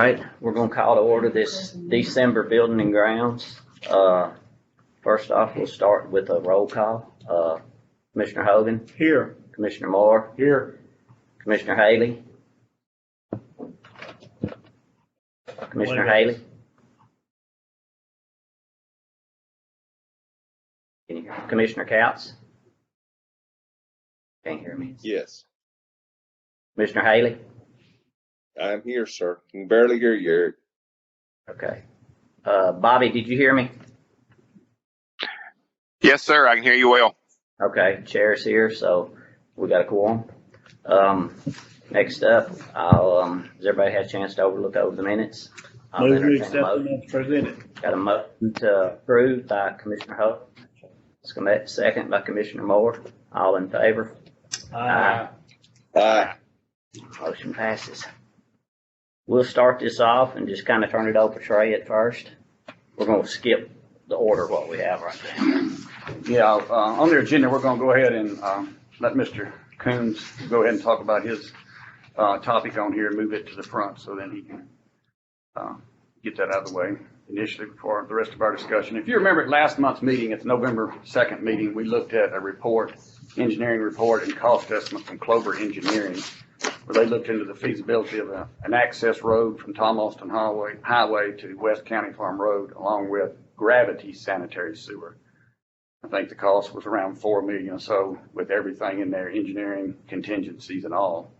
Right, we're gonna call to order this December building and grounds. First off, we'll start with a roll call. Commissioner Hogan, Here. Commissioner Moore, Here. Commissioner Haley. Commissioner Haley. Can you hear me? Commissioner Couts? Can't hear me. Yes, Commissioner Haley? I'm here, sir. Can barely hear you, Eric. Okay. Bobby, did you hear me? Yes, sir. I can hear you well. Okay, chair's here, so we got a quorum. Next up, has everybody had a chance to look over the minutes? I'll Move to entertain a accept the motion. minutes presented. Got a motion to approve by Commissioner Hope. Second by Commissioner Moore. All in favor? Aye. Aye. Motion passes. We'll start this off and just kind of turn it over to Trey at first. We're going to skip the order what we have right now. Yeah, on the agenda, we're gonna go ahead and, let Mr. Coons go ahead and talk about his, topic on here and move it to the front so then he can, get that out of the way initially before the rest of our discussion. If you remember at last month's meeting, at the November 2nd meeting, we looked at a report, engineering report and cost estimate from Clover Engineering, where they looked into the feasibility of an access road from Tom Austin Highway to West County Farm Road, along with gravity sanitary sewer. I think the cost was around $4 million or so with everything in there, engineering, contingencies and all.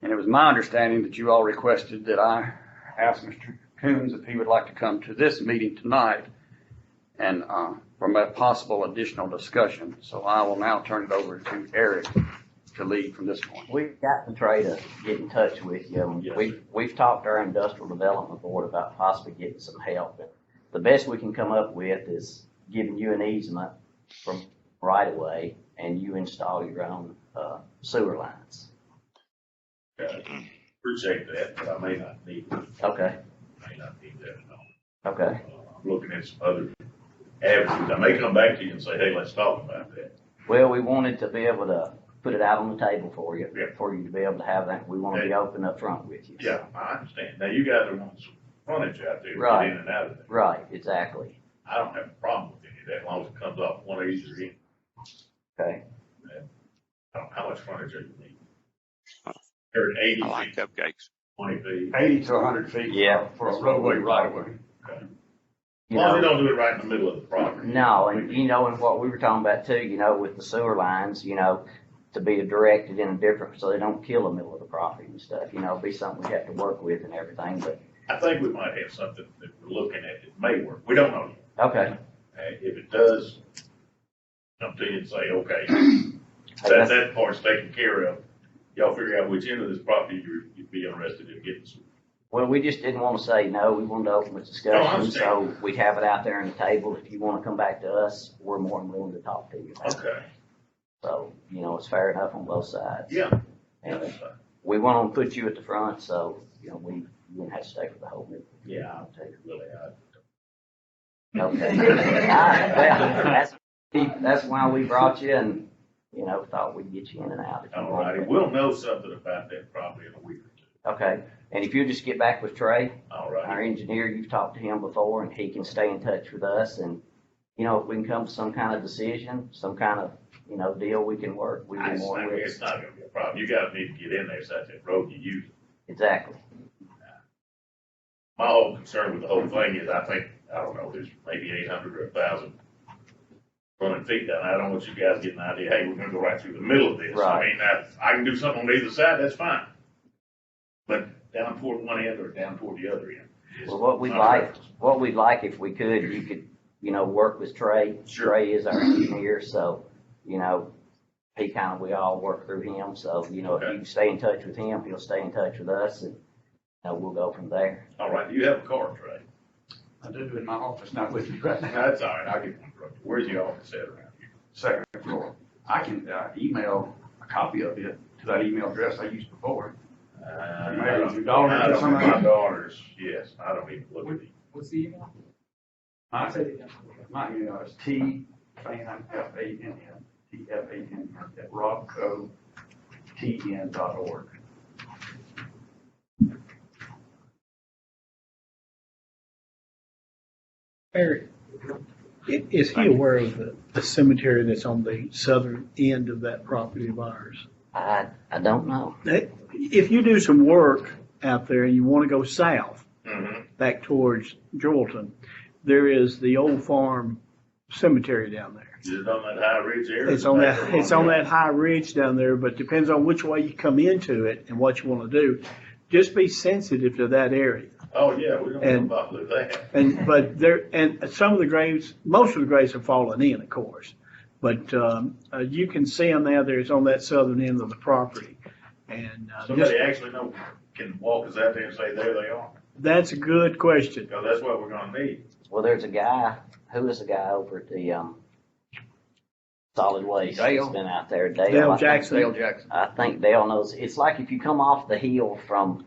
And it was my understanding that you all requested that I ask Mr. Coons if he would like to come to this meeting tonight and for a possible additional discussion. So I will now turn it over to Eric to lead from this point. We've got to try to get in touch with you. Yes, We've talked to our industrial development board about possibly getting some help. And the best we can come up with is giving you an easement from right away and you install your own sewer lines. Appreciate that, but I may not need it. Okay, May not need that at all. okay. I'm looking at some other avenues. I may come back to you and say, hey, let's talk about that. Well, we wanted to be able to put it out on the table for you, Yeah. for you to be able to have that. We want to be open up front with you. Yeah, I understand. Now, you guys are wanting some frontage out there to Right. get in and out of there. Right, exactly. I don't have a problem with any of that, as long as it comes off one of these or in. Okay. I don't know how much frontage you need. Or 80 I like feet, cupcakes. 20 feet. 80 to 100 feet. Yeah. For a roadway right of way. Okay. As You long as you know, don't do it right in the middle of the property. no, and and what we were talking about too, with the sewer lines, to be directed in a different, so they don't kill the middle of the property and stuff, be something we have to work with and everything, but, I think we might have something that we're looking at that may work. We don't know yet. okay. If it does, come to you and say, okay, Hey, that part's taken care of. Y'all figure out which end of this property you'd be interested in getting. Well, we just didn't want to say no, we wanted to open this No, I discussion, understand. so we'd have it out there on the table. If you want to come back to us, we're more than willing to talk to you about it. Okay, So, it's fair enough on both sides. yeah. And That's fine. we want to put you at the front, so, we wouldn't have to stay for the whole meeting. Yeah, I'll take it, really. Okay. All right, well, that's why we brought you and, thought we'd get you in and out. if you All righty, wanted. we'll know something about that probably in a week or two. Okay, and if you just get back with Trey, All our righty. engineer, you've talked to him before and he can stay in touch with us and, if we can come to some kind of decision, some kind of, deal we can work, we'd be more with. It's not gonna be a problem. You guys need to get in there, so that's that road you use. Exactly. My whole concern with the whole thing is, I don't know, there's maybe 800 or 1,000 running feet down. I don't want you guys getting an idea, hey, we're gonna go right through the middle of this. Right. I mean, I can do something on either side, that's fine. But down toward one end or down toward the other end. is Well, what we'd my like, preference. if we could, you could, work with Trey. Sure. Trey is our engineer, so, we all work through him, so, if you can stay in touch with him, he'll stay in touch with us and, we'll go from there. All right, do you have a car, Trey? I do in my office, not with you right now. That's all right, I'll get one from you. Where's your office at around here? Second floor. I can email a copy of it to that email address I used before. Maybe your daughter or somebody? My daughter's, yes, I don't even look at it. What's the email? My email is T-F-A-N-N, T-F-A-N-N at robcotn.org. Barry, is he aware of the cemetery that's on the southern end of that property of ours? I don't know. If you do some work out there and you want to go south, Mm-hmm. back towards Jordan, there is the old farm cemetery down there. Is it on that high ridge area? It's on that high ridge down there, but depends on which way you come into it and what you want to do. Just be sensitive to that area. Oh, yeah, we don't And- know about that. But some of the graves, most of the graves have fallen in, of course. But, you can see them now, there's on that southern end of the property. And, Somebody actually can walk us out there and say, there they are, that's a good question. because that's what we're gonna need. Well, there's a guy, who is the guy over at the, solid waste that's Dale. been out there? Dale I think- Jackson. Dale Jackson. I think Dale knows. It's like if you come off the hill from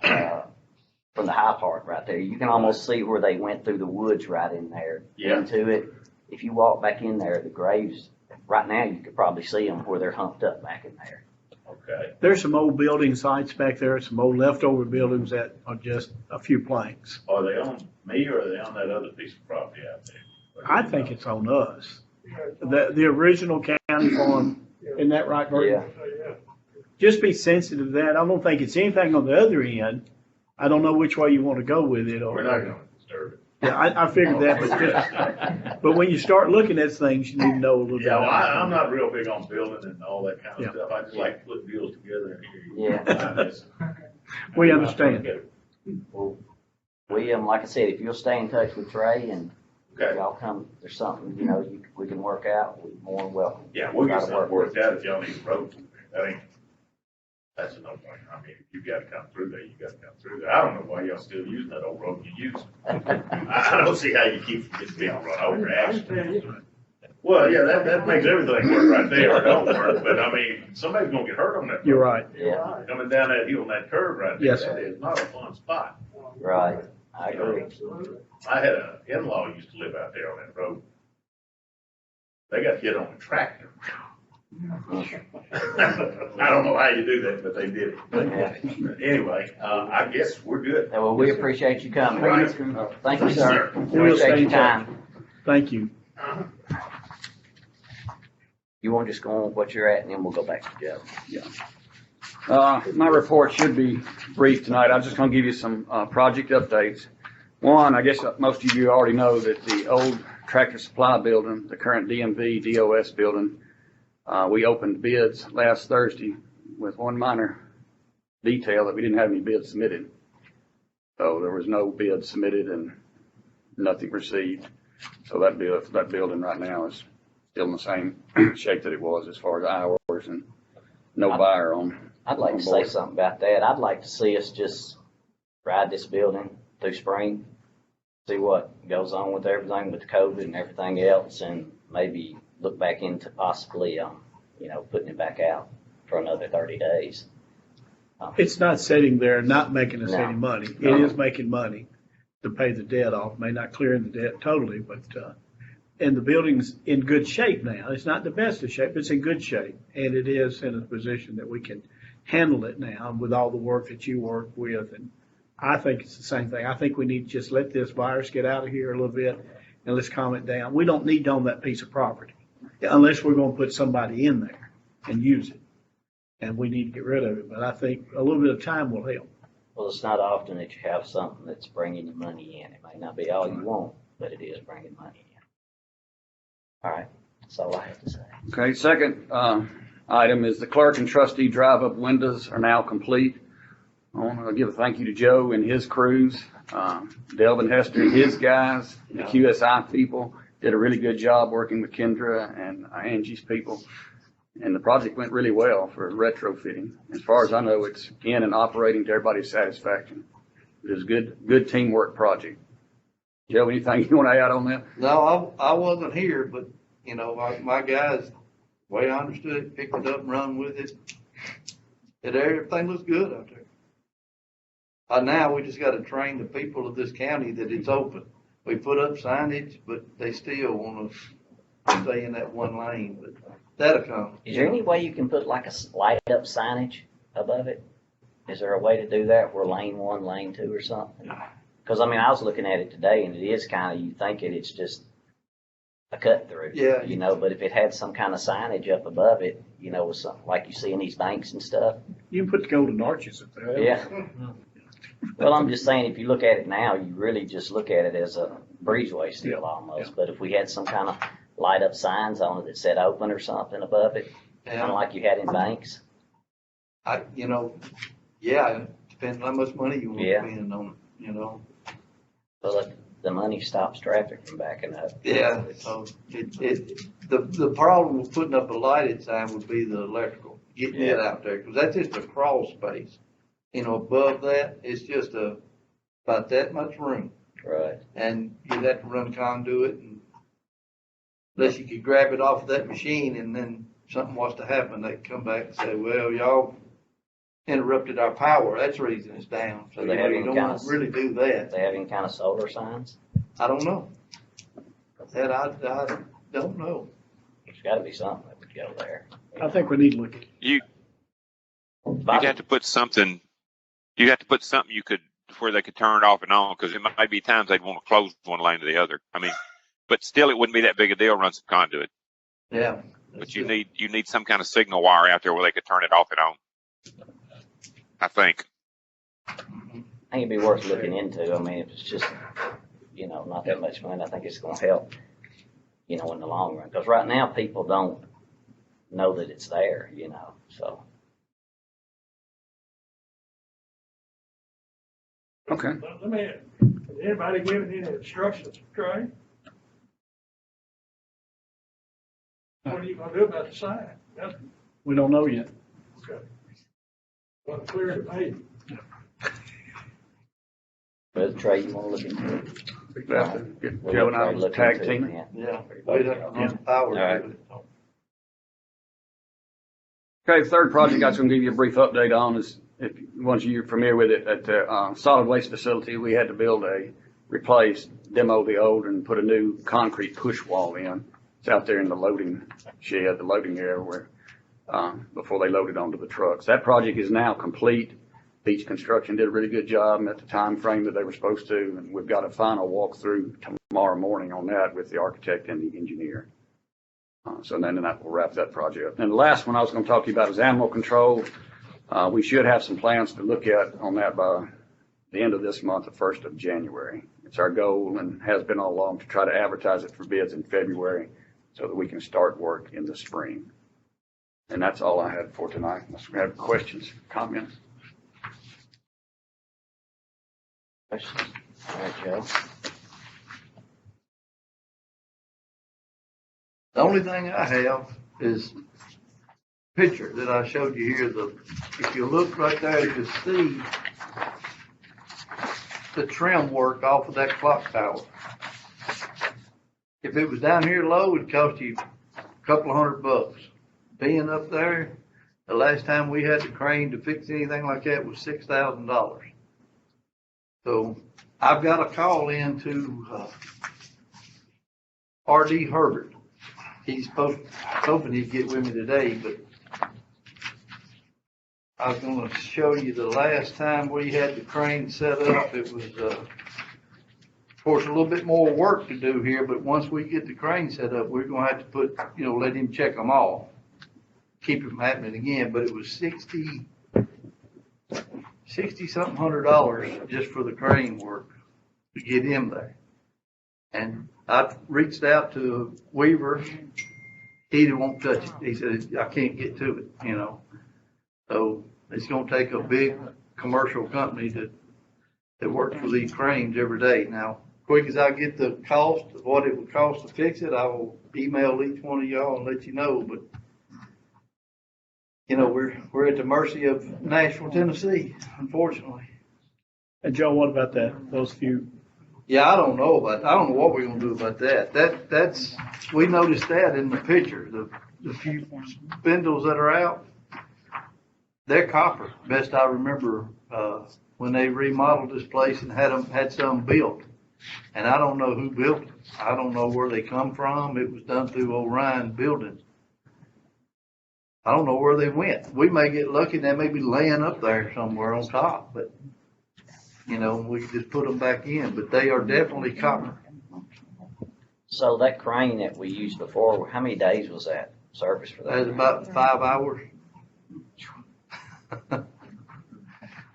the high park right there, you can almost see where they went through the woods right in there Yeah. into it. If you walk back in there, the graves, right now, you could probably see them where they're humped up back in there. Okay. There's some old building sites back there, some old leftover buildings that are just a few planks. Are they on me or are they on that other piece of property out there? I think it's on us. The original county farm, isn't that right, Bert? Yeah. Just be sensitive to that. I don't think it's anything on the other end. I don't know which way you want to go with it. We're not gonna disturb it. Yeah, I figured that, but when you start looking at things, you need to know a little bit. Yeah, well, about it. I'm not real big on building and all that kind Yeah. of stuff. I just like to put deals together and hear you. Yeah. We understand. Well, we, like I said, if you'll stay in touch with Trey and Okay, y'all come, there's something, we can work out, we're more than welcome. yeah, we'll get Try to something work worked out if y'all need a road. That's a no-brainer. I mean, if you gotta come through there, you gotta come through there. I don't know why y'all still using that old road you use. I don't see how you keep from just being run over, actually. Well, yeah, that makes everything work right there, or don't work, but I mean, somebody's gonna get hurt on that. You're road. right. Yeah, Coming down that hill on that curve right there. Yes, sir. That is not a fun spot. right, I agree. I had an in-law who used to live out there on that road. They got hit on a tractor. I don't know how you do that, but they did it. Yeah. Anyway, I guess we're good. Well, we appreciate you coming. Right. Thank you, sir. We'll stay Appreciate in your touch. time. Thank you. You want to just go on what you're at and then we'll go back to Joe. My report should be brief tonight. I'm just gonna give you some, project updates. One, I guess most of you already know that the old Tractor Supply building, the current DMV DOS building, we opened bids last Thursday with one minor detail that we didn't have any bids submitted. So there was no bid submitted and nothing received. So that building right now is still in the same shape that it was as far as hours and no buyer on. I'd like to say something about that. I'd like to see us just ride this building through spring, see what goes on with everything with COVID and everything else, and maybe look back into possibly, putting it back out for another 30 days. It's not sitting there not making us No. any money. No. It is making money to pay the debt off. May not clear the debt totally, but, and the building's in good shape now. It's not the best of shape, but it's in good shape. And it is in a position that we can handle it now with all the work that you work with. And I think it's the same thing. I think we need to just let this virus get out of here a little bit and let's calm it down. We don't need to own that piece of property unless we're going to put somebody in there and use it. And we need to get rid of it. But I think a little bit of time will help. Well, it's not often that you have something that's bringing you money in. It may not be all you want, but it is bringing money in. All right, that's all I have to say. Okay, second, item is the clerk and trustee drive-up windows are now complete. I want to give a thank you to Joe and his crews, Delvin Hester and his guys, the QSI people did a really good job working with Kendra and Angie's people. And the project went really well for retrofitting. As far as I know, it's in and operating to everybody's satisfaction. It was a good teamwork project. Joe, anything you want to add on that? No, I wasn't here, but, my guys, the way I understood it, picked it up and run with it. Everything looks good out there. Now we just gotta train the people of this county that it's open. We put up signage, but they still want to stay in that one lane, but that'll come. Is there any way you can put like a light up signage above it? Is there a way to do that where lane 1, lane 2 or something? Cause I mean, I was looking at it today and it is kind of, you think it's just a cut through. Yeah. You know, but if it had some kind of signage up above it, you know, with something like you see in these banks and stuff. You can put the golden arches up there. Yeah. Well, I'm just saying, if you look at it now, you really just look at it as a breezeway still almost. But if we had some kind of light up signs on it that said open or something above it, kind of like you had in banks. Yeah, depends how much money you want to Yeah. spend on it, But look, the money stops traffic from backing up. Yeah, so the problem with putting up a lighted sign would be the electrical, getting it out there, because that's just a crawl space. Above that, it's just about that much room, Right. and you'd have to run conduit, and unless you could grab it off of that machine, and then something was to happen, they'd come back and say, well, y'all interrupted our power, that's the reason it's down. So Do they have you any don't kind want of- to really do Do that. they have any kind of solar signs? I don't know. That I don't know. There's gotta be something that would go there. I think we need to look at it. You'd have to put something, you could, where they could turn it off and on, because it might be times they'd want to close one lane to the other. I mean, but still, it wouldn't be that big a deal, run some conduit. Yeah. But you need some kind of signal wire out there where they could turn it off and on. I think. I think it'd be worth looking into. I mean, if it's just, not that much money, I think it's gonna help, in the long run. Because right now, people don't know that it's there, so. Okay. Let me, has anybody given any instructions, Trey? What are you gonna do about the sign? That's, We don't know yet. okay. Well, clear to me. But Trey, you wanna look into it? We'll have to get We'll Joe let and I Trey look tag into it, team. yeah. Yeah, we'd have to run the power All to it. Okay, the third project I was going to give you a brief update on is, if once you're familiar with it, at the solid waste facility, we had to demo the old and put a new concrete push wall in. It's out there in the loading shed, the loading area where, before they load it onto the trucks. That project is now complete. Beach Construction did a really good job, met the time frame that they were supposed to, and we've got a final walkthrough tomorrow morning on that with the architect and the engineer. So then that will wrap that project up. And the last one I was going to talk to you about is animal control. We should have some plans to look at on that by the end of this month, the 1st of January. It's our goal and has been all along to try to advertise it for bids in February so that we can start work in the spring. And that's all I had for tonight. Unless we have questions, comments. Questions? All right, Joe. The only thing I have is picture that I showed you here. If you look right there, you can see the trim work off of that clock tower. If it was down here low, it'd cost you a couple of $100. Being up there, the last time we had the crane to fix anything like that was $6,000. So I've got a call in to R.D. Herbert. He's hoping he'd get with me today, but I was going to show you the last time we had the crane set up. It was, of course, a little bit more work to do here, but once we get the crane set up, we're going to have to let him check them all, keep it from happening again. But it was $60-something $100 just for the crane work to get him there. And I reached out to Weaver. He won't touch it. He said, I can't get to it, So it's going to take a big commercial company that works with these cranes every day. Now, quick as I get the cost of what it would cost to fix it, I will email each one of y'all and let you know. But, we're at the mercy of Nashville, Tennessee, unfortunately. And Joe, what about those few? Yeah, I don't know what we're gonna do about that. That's we noticed that in the picture. The few spindles that are out, they're copper. Best I remember, when they remodeled this place and had some built. And I don't know who built it. I don't know where they come from. It was done through Orion Building. I don't know where they went. We may get lucky and they may be laying up there somewhere on top, but you know, we can just put them back in, but they are definitely copper. So that crane that we used before, how many days was that service for that? That's about 5 hours.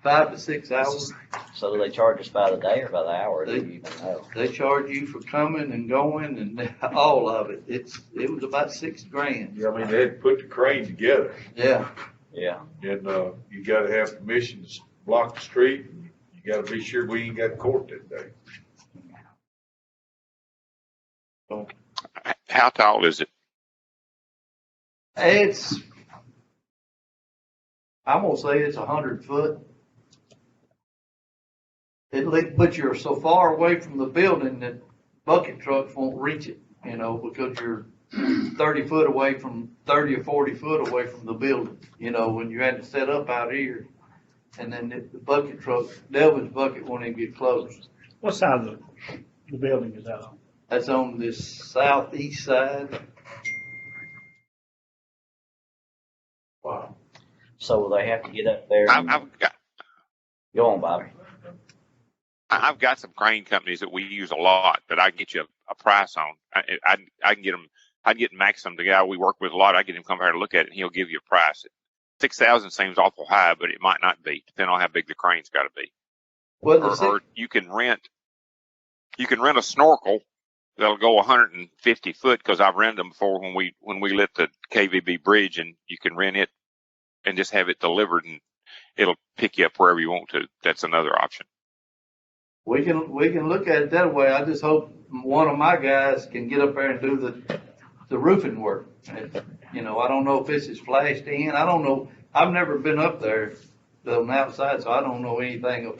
5 to 6 hours. So do they charge us by the day or by the hour? Do you even know? They charge you for coming and going and all of it. It was about $6,000. Yeah, I mean, they had to put the crane together, Yeah. Yeah. and, you gotta have permission to block the street, and you gotta be sure we ain't got court that day. How tall is it? I'm gonna say it's 100 foot. But you're so far away from the building that bucket trucks won't reach it, you know, because you're 30 or 40 foot away from the building, you know, when you had to set up out here. And then the bucket truck, Delvin's bucket won't even get close. What side of the building is that on? That's on this southeast side. Wow. So will they have to get up there? Go on, Bobby. I've got some crane companies that we use a lot that I can get you a price on. I can get them. I'd get Maxim, the guy we work with a lot. I get him come here to look at it, and he'll give you a price. 6,000 seems awful high, but it might not be, depending on how big the crane's got to be. Or you can rent a snorkel that'll go 150 foot, because I've rented them before when we lit the KVB bridge, and you can rent it and just have it delivered, and it'll pick you up wherever you want to. That's another option. We can look at it that way. I just hope one of my guys can get up there and do the roofing work. And, you know, I don't know if this is flashed in. I don't know. I've never been up there on the outside, so I don't know anything.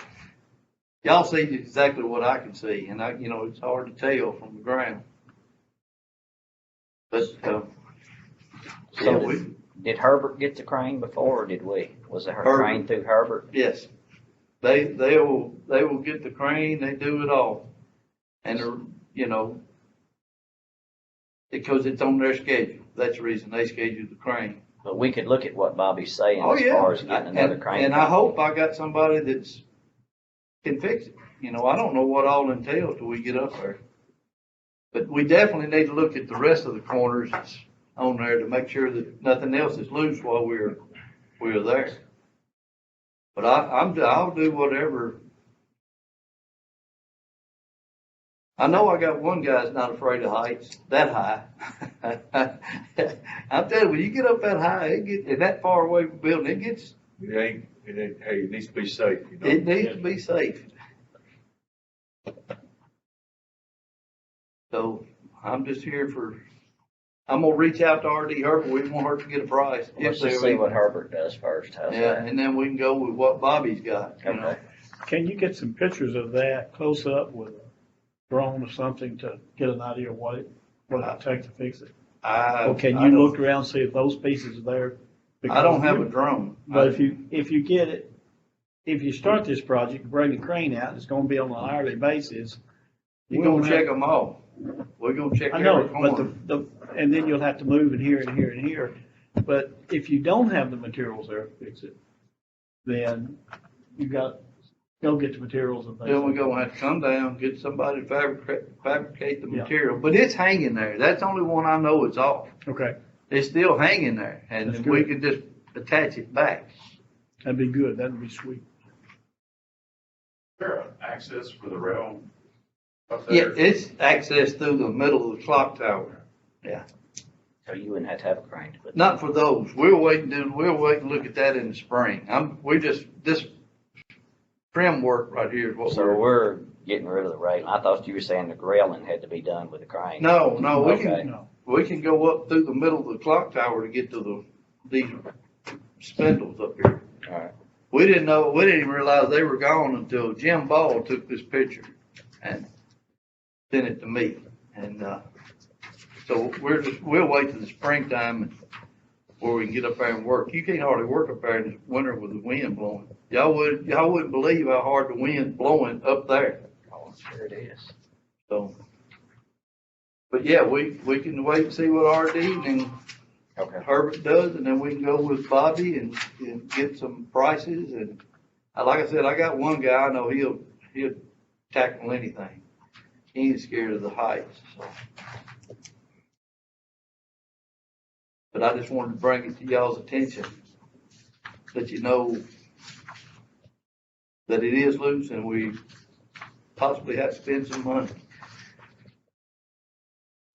Y'all see exactly what I can see, and you know, it's hard to tell from the ground. But So did Herbert get the crane before, or did we? Was it her crane through Herbert? Yes. They will get the crane. They do it all, and you know, because it's on their schedule. That's the reason they schedule the crane. But we could look at what Bobby's saying Oh, as yeah. far as getting another crane. And I hope I got somebody that's can fix it. You know, I don't know what all entails till we get up there. But we definitely need to look at the rest of the corners that's on there to make sure that nothing else is loose while we're there. But I'll do whatever. I know I got one guy that's not afraid of heights that high. I'm telling you, when you get up that high, and that far away from the building, It ain't, hey, it needs to be safe, you know? it needs to be safe. So I'm just here I'm gonna reach out to RD Herbert. We won't hurt to get a price. Let's just see what Herbert does first. How's Yeah, that? and then we can go with what Bobby's got, you know. Okay. Can you get some pictures of that close up with a drone or something to get an idea of what it'll take to fix it? Or can you look around and see if those pieces are there? I don't have a drone. But if you get it, if you start this project, bring the crane out, it's gonna be on an hourly basis. We're gonna check them all. We're gonna check I every know, corner. but and then you'll have to move in here and here and here. But if you don't have the materials there to fix it, then you got, go get the materials and things. Then we're gonna have to come down, get somebody to fabricate the Yeah. material. But it's hanging there. That's the only one I know it's off. Okay, It's still hanging there, and That's we good. can just attach it back. that'd be good, that'd be sweet. Is there access for the rail up Yeah, there? it's access through the middle of the clock tower. So you wouldn't have to have a crane to put. Not for those. We'll wait and look at that in the spring. This trim work right here is what So we're getting rid of the railing. I thought you were saying the railing had to be done with a crane. No, we Okay. can, we can go up through the middle of the clock tower to get to these spindles up here. All right. We didn't even realize they were gone until Jim Ball took this picture and sent it to me. And, so we'll wait till the springtime where we can get up there and work. You can't hardly work up there in the winter with the wind blowing. Y'all wouldn't believe how hard the wind's blowing up there. Oh, I'm sure it is. So, but yeah, we can wait and see what RD and Okay. Herbert does, and then we can go with Bobby and get some prices and Like I said, I got one guy, I know he'll tackle anything. He ain't scared of the heights, so. But I just wanted to bring it to y'all's attention, that you know that it is loose and we possibly have to spend some money.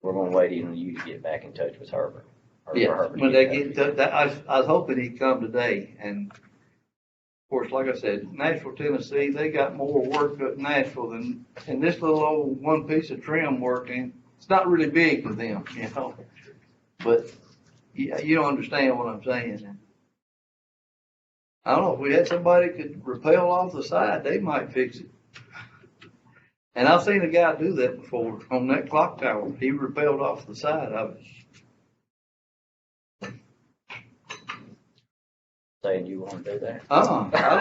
We're gonna wait on you to get back in touch with Herbert. Or for Yeah, Herbert to when they in touch get, with you. I was hoping he'd come today, and of course, like I said, Nashville, Tennessee, they got more work up in Nashville than, and this little old one piece of trim working, it's not really big for them, you know? But, yeah, you don't understand what I'm saying. And I don't know, if we had somebody could rappel off the side, they might fix it. And I've seen a guy do that before on that clock tower. He rappelled off the side of it. Saying you wanna do that? I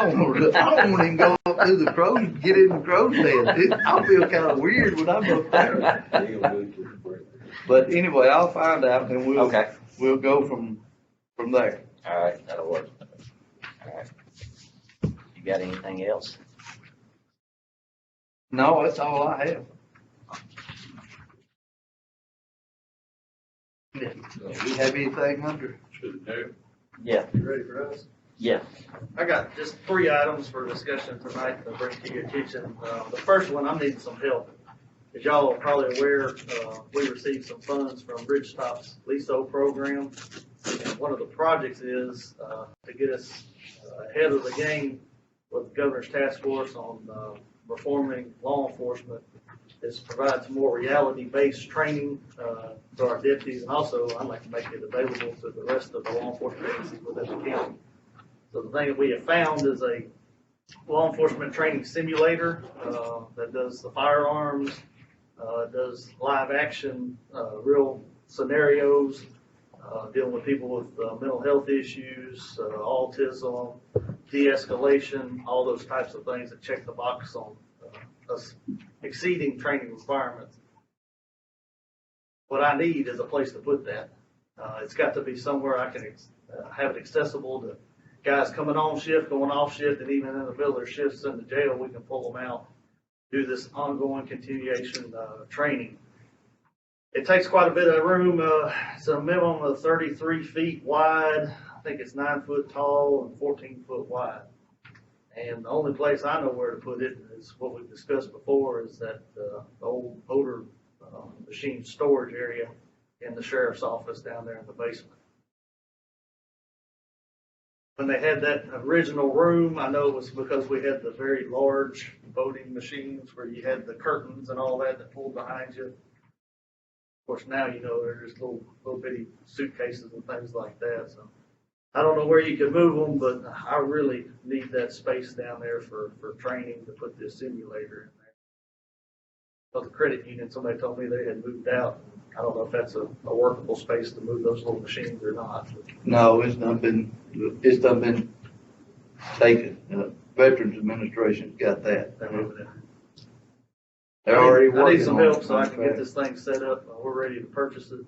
don't want to even go up to the crows, get in the crow's nest. I feel kind of weird when I'm up there. But anyway, I'll find out and Okay, we'll go from there. all right, that'll work. All right. You got anything else? No, that's all I have. Do we have anything under? Yeah, You ready for us? yeah. I got just 3 items for discussion tonight to bring to your attention. The first one, I'm needing some help. As y'all are probably aware, we received some funds from Bridgetop's LISO program. And one of the projects is to get us ahead of the game with the Governor's Task Force on reforming law enforcement, is provide some more reality-based training to our deputies, and also I'd like to make it available to the rest of the law enforcement agencies within the county. So the thing that we have found is a law enforcement training simulator that does the firearms, does live action, real scenarios, dealing with people with mental health issues, autism, de-escalation, all those types of things that check the box on us exceeding training requirements. What I need is a place to put that. It's got to be somewhere I can have it accessible to guys coming on shift, going off shift, and even in the middle of their shifts in the jail, we can pull them out, do this ongoing continuation training. It takes quite a bit of room. It's a minimum of 33 feet wide. I think it's 9 foot tall and 14 foot wide. And the only place I know where to put it is what we've discussed before, is that the old odor machine storage area in the sheriff's office down there in the basement. When they had that original room, I know it was because we had the very large voting machines where you had the curtains and all that pulled behind you. Of course, now, you know, there's little bitty suitcases and things like that. So I don't know where you could move them, but I really need that space down there for training to put this simulator in there. But the credit union, somebody told me they had moved out. I don't know if that's a workable space to move those little machines or not. No, it's done been taken. Veterans Administration's got that. They're moving it. They're already I need working some on help it. so I can get this thing set up. We're ready to purchase it.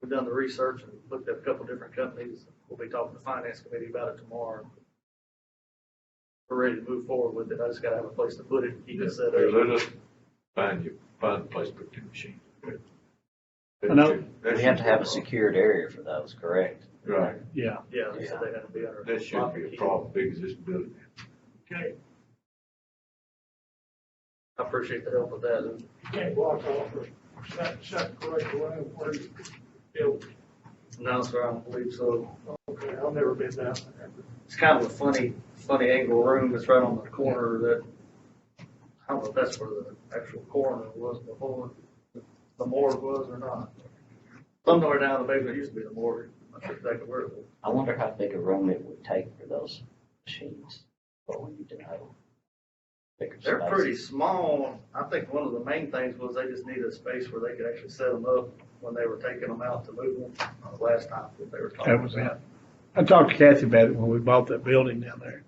We've done the research and looked at a couple different companies. We'll be talking to the finance committee about it tomorrow. We're ready to move forward with it. I just gotta have a place to put it and keep it set Hey, up. let us find a place to put the machine. I know. We have to have a secured area for those, correct? Right, Yeah. Yeah, they said they had to be under. that shouldn't be a problem, big as this building. Okay. I appreciate the help with that. You can't block off or shut the correct way where you build. No, sir, I don't believe so. Okay, I've never been down there. It's kind of a funny angle room. It's right on the corner that, I don't know if that's where the actual coroner was before the morgue was or not. Somewhere down the basement used to be the morgue. I'm not sure exactly where it was. I wonder how big a room it would take for those machines. What we need to know. Bigger They're spaces. pretty small. I think one of the main things was they just needed a space where they could actually set them up when they were taking them out to move them. Last time that they were talking That was about. it. I talked to Kathy about it when we bought that building down there.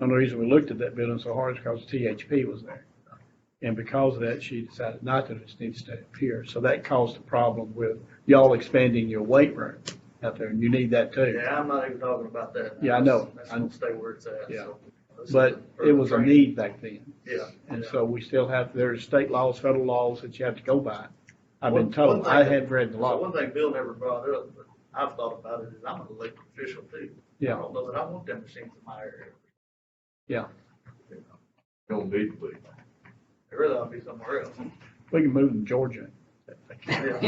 And the reason we looked at that building so hard is because THP was there. And because of that, she decided not to just need to stay up here. So that caused a problem with y'all expanding your weight room. out there, and you need that too. Yeah, I'm not even talking about that. Yeah, I know. That's gonna stay where it's at, Yeah. so. this is But for it was a training. need back then. Yeah. And yeah. so we still have, there's state laws, federal laws that you have to go by. I've One- been told, one thing I that- had read the So law. one thing Bill never brought up, but I've thought about it, is I'm an elected official too. Yeah. I don't know that I want them machines in my area. Don't need to be. They really ought to be somewhere else. We can move to Georgia. Yeah.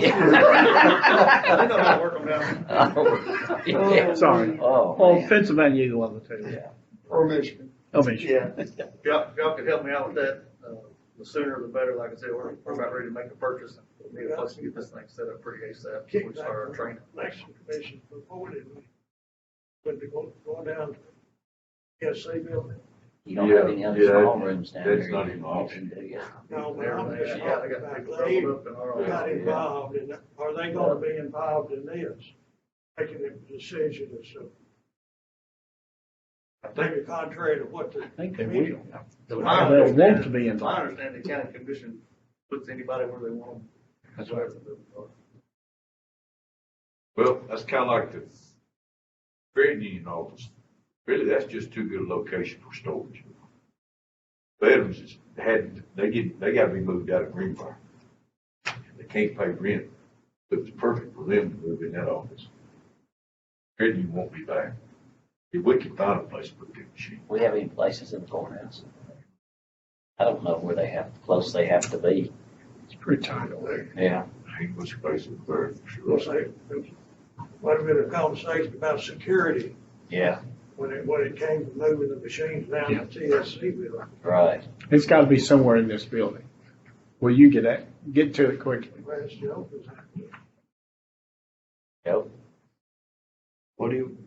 I know how to work them down. Oh, yeah. Sorry. Oh, Well, man. Pennsylvania, either one of the two. Yeah. Or Michigan. Oh, Michigan. Yeah, if y'all could help me out with that, the sooner the better, like I said, we're about ready to make a purchase. We need a place to get this thing set up pretty ASAP, so we start our training. Election commission before it, when they go down to SC building. You don't have any other Yeah, small rooms down there. that's not you even can an mention, do you? No, but I'm just Yeah, talking they got about people they rolled up in our got office. involved in it. Are they gonna be involved in this? Making a decision as to maybe contrary to what the. I think they will. My They'll want understanding- to be My involved. understanding, the county commission puts anybody where they want them. That's right. Well, that's kind of like the credit union office. Really, that's just too good a location for storage. Veterans is, they gotta be moved out of Greenbrier. They can't pay rent. It was perfect for them to move in that office. Credit union won't be back. If we can find a place to put the machine. We have any places in the courthouse? I don't know where close they have to be. It's pretty tight over there. Yeah. Ain't much space in there, for We'll sure. say, there was quite a bit of conversation about security Yeah, when it came to moving the machines down to TSC building. right. It's gotta be somewhere in this building where you get to it quickly. Whereas Joe was. Yep. What do you,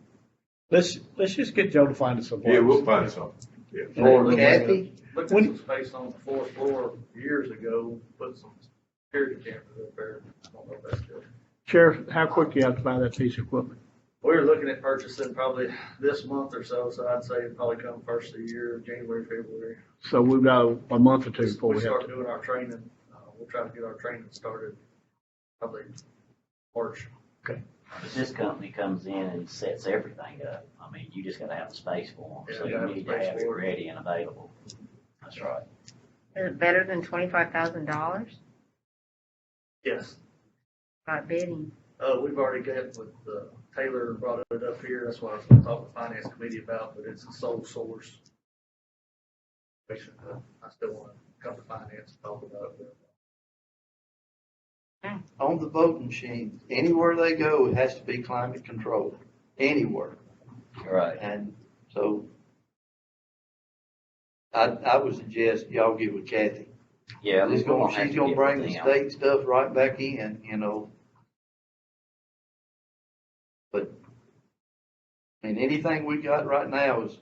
Let's just get Joe to find us a place. Yeah, we'll find something. Yeah. And- Kathy? Looked at some space on the fourth floor years ago, put some security cameras up there. I don't know if that's good. Sheriff, how quick do you have to buy that piece of equipment? We were looking at purchasing probably this month or so I'd say it'd probably come first of the year, January, February. So we've got a month or two before We we have start to. doing our training, we'll try to get our training started probably March. This company comes in and sets everything up. I mean, you just gotta have the space for them, so Yeah, you need to space have it for it. ready and available. That's right. Is it better than $25,000 Yes. by bidding? We've already got with, Taylor brought it up here, that's what I was gonna talk with finance committee about, but it's a sole source. Basically, I still wanna come to finance and talk about it. on the voting machines, anywhere they go, it has to be climate controlled, anywhere. Right. And so I would suggest y'all get with Kathy. Yeah. She's we're have she's to gonna get bring with the them. state stuff right back in, you know. But, I mean, anything we got right now is,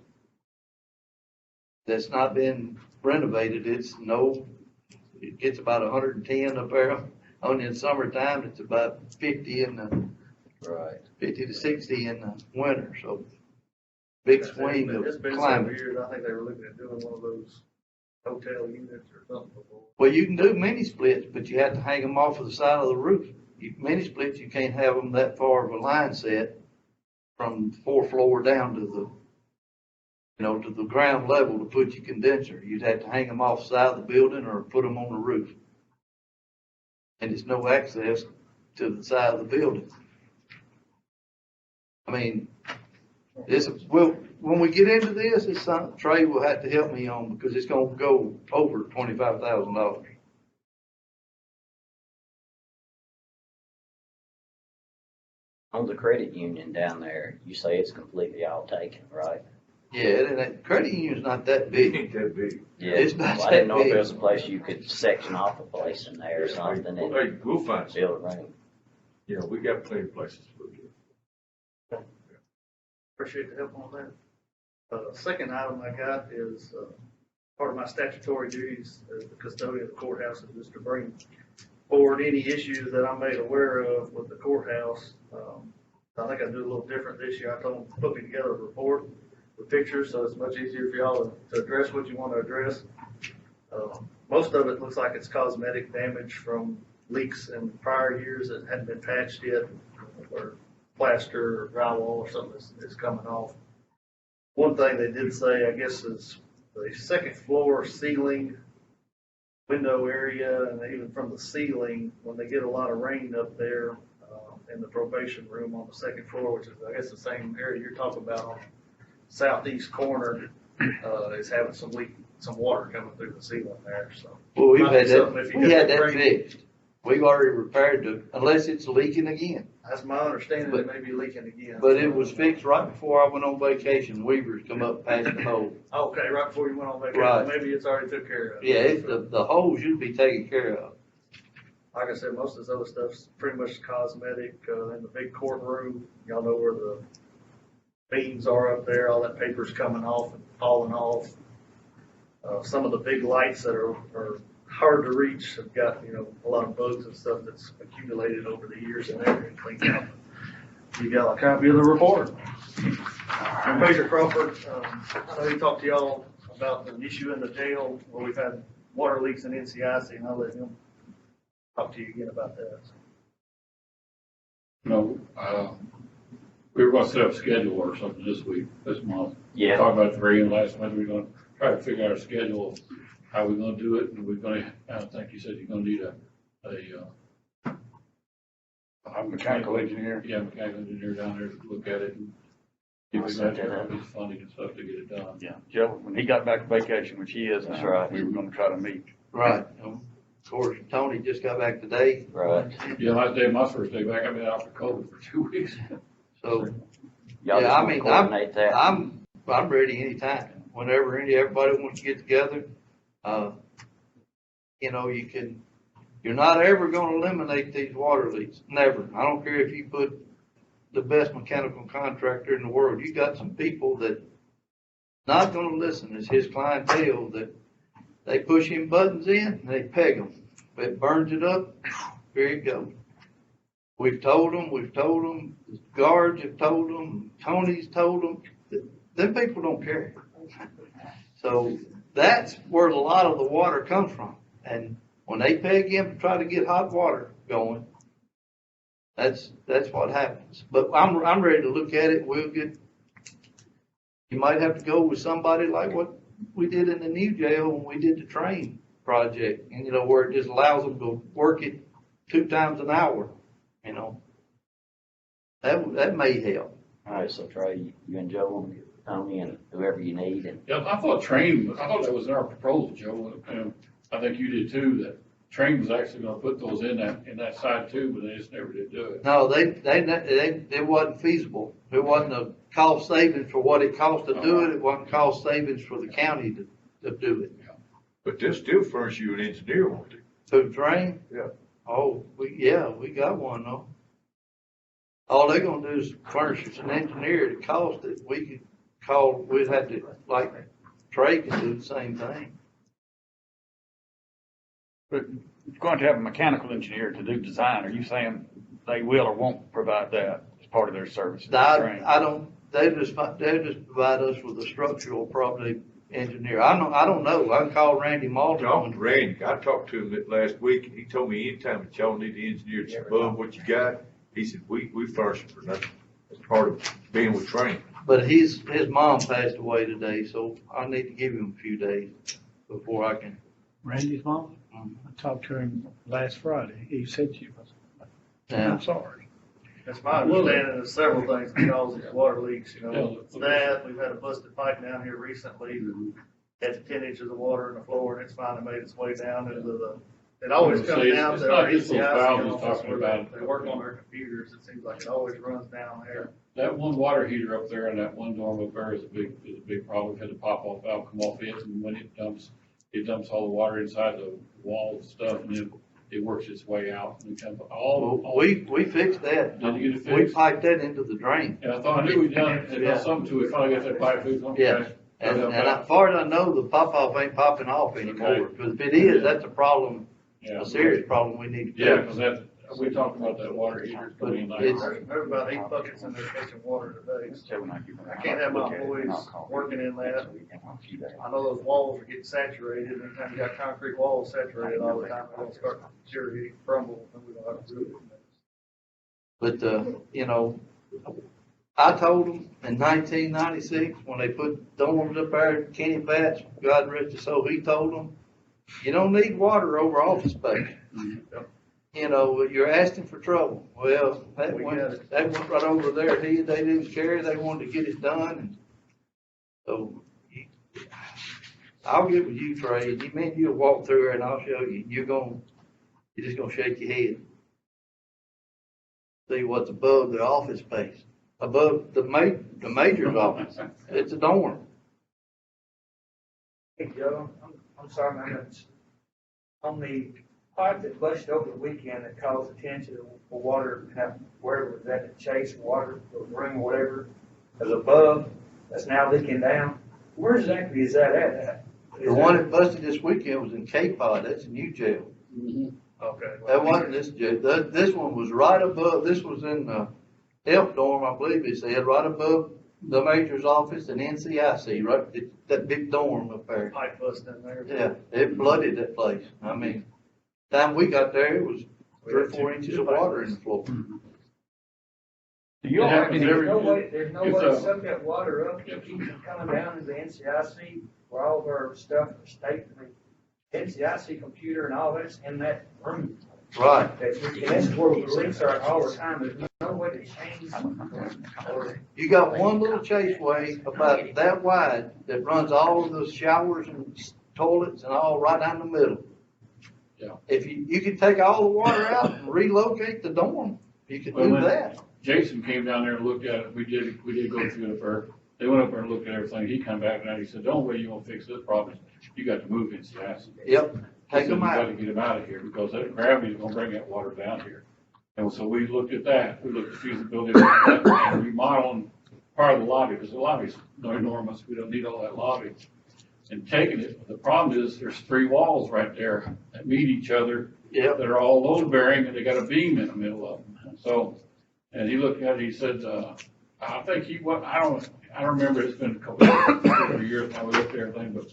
that's not been renovated, it gets about 110 up there. Only in summertime, it's about 50 in the, Right. 50 to 60 in the winter, so big swing It's of been several climate. years, I think they were looking at doing one of those hotel units or something before. Well, you can do mini splits, but you have to hang them off of the side of the roof. Mini splits, you can't have them that far of a line set from the fourth floor down to to the ground level to put your condenser. You'd have to hang them off the side of the building or put them on the roof. And there's no access to the side of the building. I mean, when we get into this, it's something Trey will have to help me on because it's gonna go over $25,000. On the credit union down there, you say it's completely all taken, right? Yeah, and that credit union's not that big. Ain't that big. Yeah. It's not Well, I didn't that know if big. there was a place you could section off a place in there or something and Hey, we'll find some. build a room. You know, we got plenty of places to look at. Appreciate the help on that. Second item I got is, part of my statutory duties as the custodian of the courthouse is just to bring forward any issues that I'm made aware of with the courthouse. I think I do a little different this year. I told them to put me together a report with pictures, so it's much easier for y'all to address what you want to address. Most of it looks like it's cosmetic damage from leaks in prior years that hadn't been patched yet, or plaster or drywall or something is coming off. One thing they did say, I guess, is the second floor ceiling, window area, and even from the ceiling, when they get a lot of rain up there, in the probation room on the second floor, which is, I guess, the same area you're talking about on the southeast corner, is having some water coming through the ceiling there, so. Well, we've Might be had something that, if you we get had that that rain. fixed. We've already repaired it, unless it's leaking again. That's my understanding, it may be leaking again. But it was fixed right before I went on vacation. Weavers come up past the hole. Okay, right before you went on vacation, Right. maybe it's already took care of. Yeah, the hole should be taken care of. Like I said, most of this other stuff's pretty much cosmetic, in the big courtroom, y'all know where the beams are up there, all that paper's coming off and falling off. Some of the big lights that are hard to reach have got, a lot of bugs and stuff that's accumulated over the years and they're getting cleaned out. You got a copy of the report. And Major Crawford, I know he talked to y'all about the issue in the jail where we've had water leaks in NCIC, and I'll let him talk to you again about that. No, we were gonna set up a schedule or something this month. Yeah. Talked about the rain last month, we're gonna try to figure out a schedule of how we're gonna do it, and we're gonna, I think you said you're gonna need I'm a mechanical engineer. Yeah, mechanical engineer down there to look at it and see if we got his funding and stuff to get it done. Yeah, Joe, when he got back from vacation, which he is That's now, right. we were gonna try to meet. Right. Of course, Tony just got back today, Right. Yeah, my first day back, I've been out for COVID for 2 weeks. so Y'all Yeah, just I wanna mean, coordinate that? I'm ready anytime, whenever everybody wants to get together. You're not ever gonna eliminate these water leaks, never. I don't care if you put the best mechanical contractor in the world. You got some people that not gonna listen. It's his clientele that they push him buttons in and they peg them. If it burns it up, here you go. We've told them, the guards have told them, Tony's told them. Them people don't care. So that's where a lot of the water comes from. And when they peg him to try to get hot water going, that's what happens. But I'm ready to look at it. You might have to go with somebody like what we did in the new jail when we did the train project, and where it just allows them to work it 2 times an hour. That may help. All right, so Trey, you and Joe want to get Tony and whoever you need, and Yeah, I thought that was in our proposal, Joe, and I think you did too, that Train was actually gonna put those in that side too, but they just never did do it. No, it wasn't feasible. It wasn't a cost savings for what it cost to do it. It wasn't cost savings for the county to do it. But they'll still furnish you an engineer, won't they? To train? Yeah. Oh, we got one though. All they're gonna do is furnish us an engineer at a cost that we'd have to, like, Trey can do the same thing. But you're going to have a mechanical engineer to do design. Are you saying they will or won't provide that as part of their services? They'll just provide us with a structural property engineer. I don't know. I can call Randy Malton. Randy, I talked to him last week, and he told me anytime that y'all need the engineer that's above what you got, he said, we furnish it for nothing. It's part of being with Train. But his mom passed away today, so I need to give him a few days before I can. Randy's mom? I talked to him last Friday. He said she was. Yeah. I'm sorry. That's my understanding of several things that cause these water leaks, that, we've had a busted pipe down here recently, had 10 inches of water in the floor, and it's finally made its way down into it always comes down It's to not our just those NCIC valves he's office talking where about. they work on their computers, it seems like it always runs down there. That one water heater up there and that one dorm up there is a big problem. We've had the pop-off valve come off it, and when it dumps all the water inside the walls and stuff, and then it works its way out. And We fixed that. Did you get it We fixed? piped that into the drain. Yeah, I thought I knew we'd done something to it. Finally got that pipe fixed. Okay. Yeah. And as far as I know, the pop-off ain't popping off anymore. Because if it is, that's a problem, Yeah. a serious problem we need to fix. Yeah, because we talked about that water heater. But coming in it's- like- There's about 8 buckets in there catching water today, so I can't have my employees working in that. I know those walls are getting saturated, anytime you got concrete walls saturated all the time, they're gonna start deteriorating, crumble, and we don't have to do it. But, I told them in 1996, when they put dorms up there, Kenny Batts, God rest his soul, he told them, you don't need water over office space. You know, you're asking for trouble. Well, that went right over there. They didn't care. They wanted to get it done. And so I'll get with you, Trey. You mean you'll walk through there and I'll show you. You're just gonna shake your head. See what's above the office space, above the major's office. It's a dorm. Hey, Joe, I'm sorry, man. On the pipe that busted over the weekend that caused attention for water, wherever it was at, the Chase water, the room, or whatever, is above, that's now leaking down. Where exactly is that at? The one that busted this weekend was in K-Pod. That's a new jail. Okay. That wasn't this jail. This one was right above, this was in the health dorm, I believe it said, right above the major's office and NCIC, right, that big dorm up there. Pipe bust in there. Yeah, it flooded that place. I mean, time we got there, it was 3 or 4 inches of water in the floor. Do you all There's have any? no way to If, suck that water up to keep it coming down into the NCIC where all of our stuff for state, NCIC computer and all that's in that room. Right. And that's where the leaks are all the time. There's no way to change. You got one little chaseway about that wide that runs all of the showers and toilets and all right down the middle. Yeah. If you could take all the water out and relocate the dorm, you could do that. Jason came down there and looked at it. We did go through it for, they went up there and looked at everything. He come back and he said, the only way you're gonna fix this problem is you got to move NCIC. Yep, take them You out. gotta get them out of here because that gravity is gonna bring that water down here. And so we looked at that. We looked at feasibility of that and remodeling part of the lobby because the lobby's enormous. We don't need all that lobby. And taking it, the problem is there's 3 walls right there that meet each other. Yep. That are all load bearing and they got a beam in the middle of them. So, and he looked at it, he said, I think I don't remember, it's been a couple of years now we looked at everything, but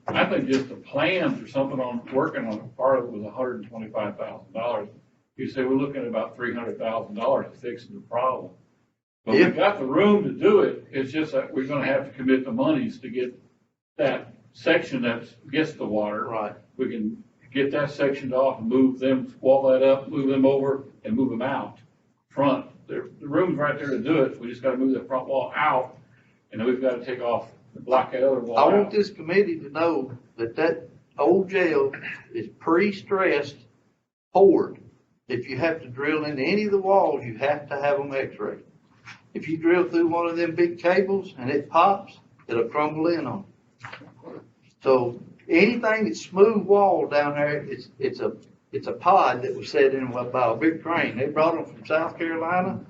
I think just the plans or something on working on it, part of it was $125,000. You say we're looking at about $300,000 to fixing the problem. But we got the room to do it. It's just that we're gonna have to commit the monies to get that section that gets the water. Right. We can get that sectioned off and move them, wall that up, move them over and move them out front. The room's right there to do it. We just gotta move that front wall out and then we've gotta take off, block that other wall I out. want this committee to know that old jail is pre-stressed poured. If you have to drill into any of the walls, you have to have them x-rayed. If you drill through one of them big cables and it pops, it'll crumble in on it. So anything that's smooth wall down there, it's a pod that was set in by a big crane. They brought them from South Carolina,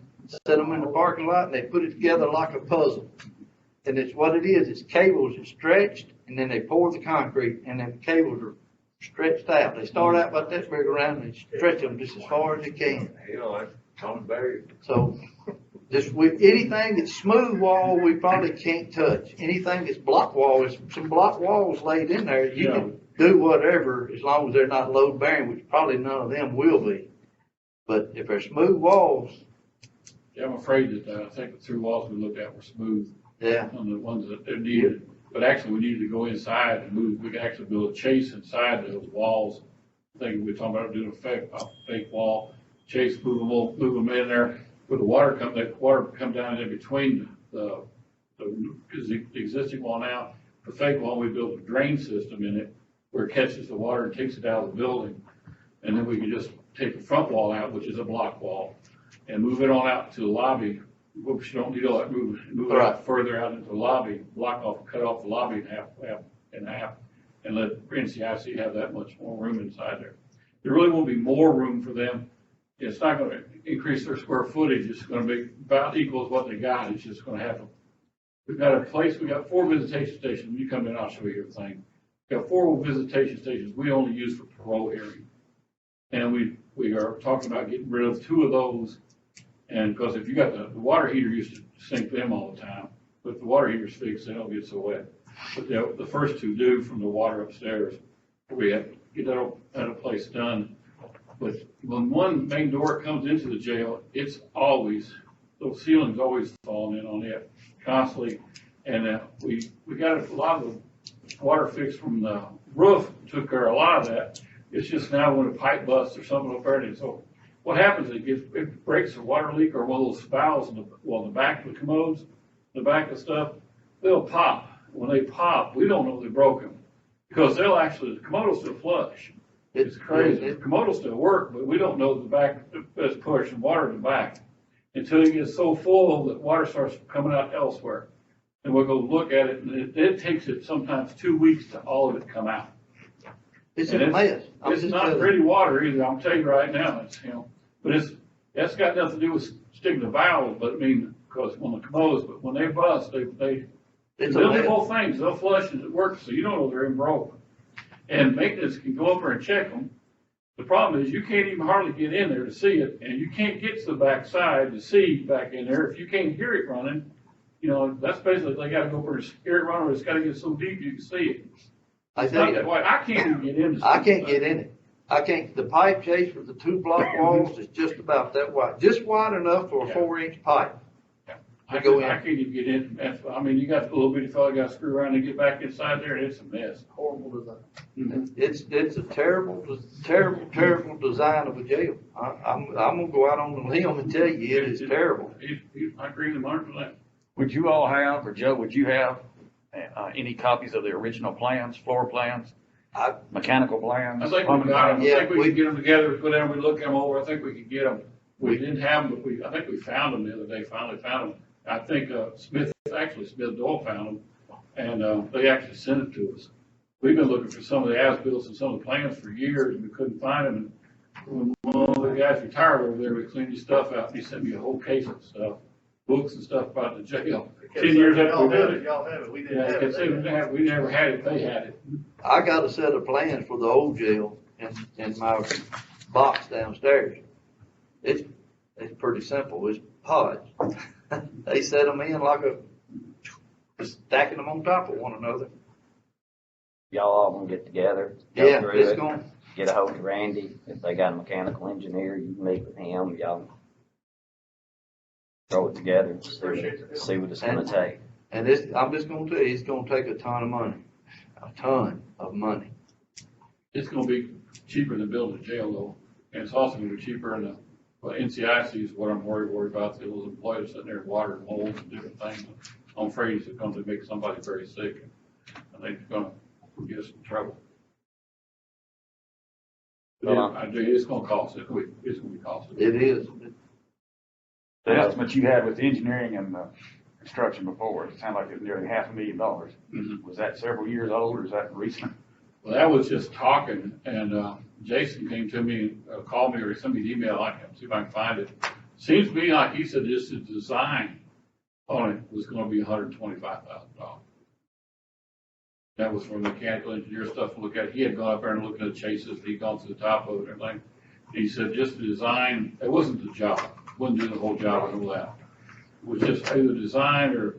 set them in the parking lot, and they put it together like a puzzle. And it's what it is. It's cables that stretched, and then they pour the concrete, and then the cables are stretched out. They start out about this big around and stretch them just as far as they can. That's Tom Barry. So anything that's smooth wall, we probably can't touch. Anything that's block wall, there's some block walls laid in there. You can do whatever as long as they're not load bearing, which probably none of them will be. But if they're smooth walls. Yeah, I'm afraid that I think the 3 walls we looked at were smooth. Yeah. On the ones that they're needed. But actually we needed to go inside and move, we could actually build a chase inside those walls. I think we're talking about doing a fake wall, chase, move them in there. Where the water come down in between the existing wall now. The fake wall, we built a drain system in it where it catches the water and takes it out of the building. And then we can just take the front wall out, which is a block wall, and move it on out to the lobby. Whoops, you don't need all that, move it out further out into the lobby, cut off the lobby in half, and let NCIC have that much more room inside there. There really won't be more room for them. It's not gonna increase their square footage. It's gonna be about equal as what they got. It's just gonna have we've got a place, we got 4 visitation stations. When you come in, I'll show you everything. We've got 4 visitation stations we only use for parole hearing. And we are talking about getting rid of 2 of those. And because if you got the water heater used to sink them all the time, but the water heater's fixed, they don't get so wet. But the first 2 do from the water upstairs. We have to get that place done. But when one main door comes into the jail, it's always those ceilings always falling in on it constantly. And, we got a lot of the water fixed from the roof, took care of a lot of that. It's just now when a pipe busts or something up there, and so what happens is it breaks a water leak or one of those valves in the back of the commodes, the back of stuff, they'll pop. When they pop, we don't know they broke them because the commode will still flush. It's crazy. The commode will still work, but we don't know the back is pushing water in the back until it gets so full that water starts coming out elsewhere. And we'll go look at it, and it takes it sometimes 2 weeks to all of it come out. It's a mess. It's not pretty water either, I'm telling you right now, it's, but that's got nothing to do with sticking the valve, but I mean, because when the commodes, but when they bust, they'll do both things, they'll flush and it works, so you don't know they're even broken. And maintenance can go up there and check them. The problem is you can't even hardly get in there to see it, and you can't get to the back side to see back in there. If you can't hear it running, that's basically, they gotta go over and hear it run, or it's gotta get so deep you can see it. I tell you, I can't even get in. I can't get in it. I can't, the pipe chase with the 2 block walls is just about that wide, just wide enough for a 4-inch pipe. I can't even get in. I mean, you got a little bitty fella got to screw around and get back inside there, and it's a mess. Horrible design. Mm-hmm. It's a terrible design of a jail. I'm gonna go out on the limb and tell you, it is terrible. I agree with Martin with that. Would you all have, or Joe, would you have any copies of the original plans, floor plans, mechanical plans? I think we got them. I think we could get them together, put them, we look them over. I think we could get them. We didn't have them, but I think we found them the other day, finally found them. I think Smith Doyle found them, and they actually sent it to us. We've been looking for some of the as-bills and some of the plans for years, and we couldn't find them. And when one of the guys retired over there, we cleaned his stuff out, and he sent me a whole case of stuff, books and stuff about the jail. 10 years after we did it. Y'all have it, we didn't have it. We never had it, they had it. I got a set of plans for the old jail in my box downstairs. It's pretty simple. It's pods. They set them in like just stacking them on top of one another. Y'all all gonna get together, Yeah, go it's through it, going, get a hold of Randy. If they got a mechanical engineer, you can meet with him, y'all throw it together and see what it's gonna take. and I'm just gonna tell you, it's gonna take a ton of money. A ton of money. It's gonna be cheaper than building a jail though, and it's also gonna be cheaper in the, NCIC is what I'm worried about. Those employees sitting there with water and molds and different things. I'm afraid it's going to make somebody very sick. I think it's gonna get us in trouble. But it's gonna cost. It's gonna be costly. It is. The estimate you had with the engineering and the construction before, it sounded like it was nearly $500,000. Mm-hmm. Was that several years old, or is that recent? Well, that was just talking, and Jason came to me, called me, or sent me an email. I can see if I can find it. Seems to me like he said just the design on it was going to be $125,000. That was for mechanical engineer stuff to look at. He had gone up there and looked at the chases. He'd gone to the top of it and everything. He said just the design, it wasn't the job. Wouldn't do the whole job and all that. It was just either design or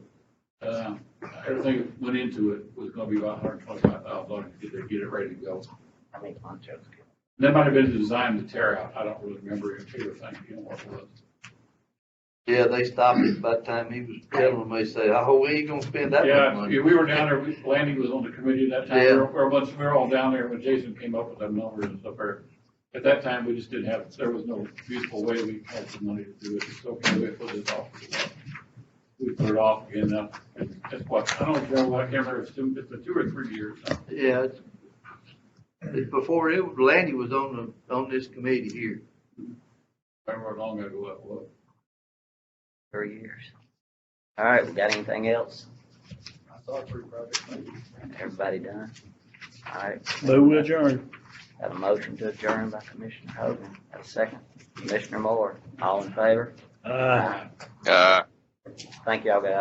everything that went into it was going to be about $125,000 to get it ready to go. I mean, Montrose. That might have been the design to tear out. I don't really remember everything, what it was. Yeah, they stopped it by the time he was telling them. They said, "Oh, we ain't gonna spend that much money." Yeah, we were down there. Landy was on the committee at that time. Yeah. We were all down there when Jason came up with them numbers and stuff there. At that time, we just didn't have, there was no useful way we had the money to do it. It's okay, we put this off. We put it off again now. That's what, I don't know, I can't remember, it's 2 or 3 years now. Yeah, it's before Landy was on this committee here. I remember how long ago that was. 3 years. All right, we got anything else? I saw it pretty project. Everybody done? All right. Move with adjourn. Got a motion to adjourn by Commissioner Hogan. Got a second. Commissioner Moore. All in favor? Uh, Thank y'all guys.